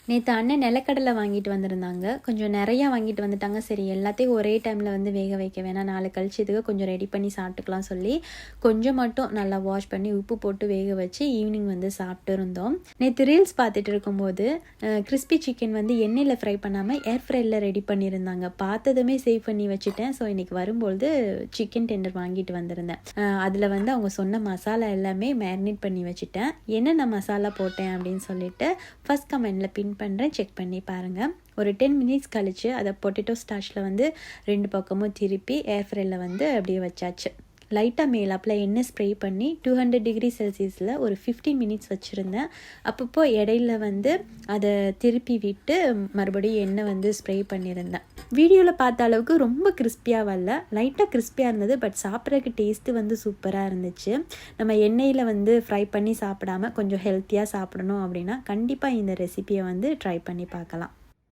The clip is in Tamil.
நேற்று அண்ணன் நிலக்கடலை வாங்கிட்டு வந்திருந்தாங்க. கொஞ்சம் நிறையா வாங்கிட்டு வந்துட்டாங்க. சரி எல்லாத்தையும் ஒரே டைமில் வந்து வேக வைக்க வேணாம், நாளை கழிச்சு இதுக்கு கொஞ்சம் ரெடி பண்ணி சாப்பிட்டுக்கலாம் சொல்லி கொஞ்சம் மட்டும் நல்லா வாஷ் பண்ணி உப்பு போட்டு வேக வச்சு ஈவினிங் வந்து சாப்பிட்டு இருந்தோம். நேற்று ரீல்ஸ் பார்த்துட்டு இருக்கும்போது கிறிஸ்பி சிக்கன் வந்து எண்ணெயில் ஃப்ரை பண்ணாமல் ஏர் ஃப்ரையில் ரெடி பண்ணியிருந்தாங்க. பார்த்ததுமே சேவ் பண்ணி வச்சுட்டேன். ஸோ இன்றைக்கி வரும்பொழுது சிக்கன் டெண்டர் வாங்கிட்டு வந்திருந்தேன். அதில் வந்து அவங்க சொன்ன மசாலா எல்லாமே மேரினேட் பண்ணி வச்சுட்டேன். என்னென்ன மசாலா போட்டேன் அப்படின்னு சொல்லிட்டு ஃபஸ்ட் கமெண்டில் பின் பண்ணுறேன், செக் பண்ணி பாருங்கள். ஒரு 10 மினிட்ஸ் கழித்து அதை பொட்டேட்டோ ஸ்டார்ச்சில் வந்து 2 பக்கமும் திருப்பி ஏர் ஃப்ரையில் வந்து அப்படியே வச்சாச்சு. லைட்டாக மேலாப்பில் எண்ணெய் ஸ்ப்ரே பண்ணி 200 டிகிரி செல்சியஸில் ஒரு 15 மினிட்ஸ் வச்சுருந்தேன். அப்பப்போ இடையில வந்து அதை திருப்பி விட்டு மறுபடியும் எண்ணெய் வந்து ஸ்ப்ரே பண்ணியிருந்தேன். வீடியோவில் பார்த்த அளவுக்கு ரொம்ப கிறிஸ்பியாக வரல, லைட்டாக கிறிஸ்பியாக இருந்தது. பட் சாப்பிட்றதுக்கு டேஸ்ட்டு வந்து சூப்பராக இருந்துச்சு. நம்ம எண்ணெயில் வந்து ஃப்ரை பண்ணி சாப்பிடாமல் கொஞ்சம் ஹெல்த்தியாக சாப்பிடணும் அப்படின்னா கண்டிப்பாக இந்த ரெசிபியை வந்து ட்ரை பண்ணி பார்க்கலாம்.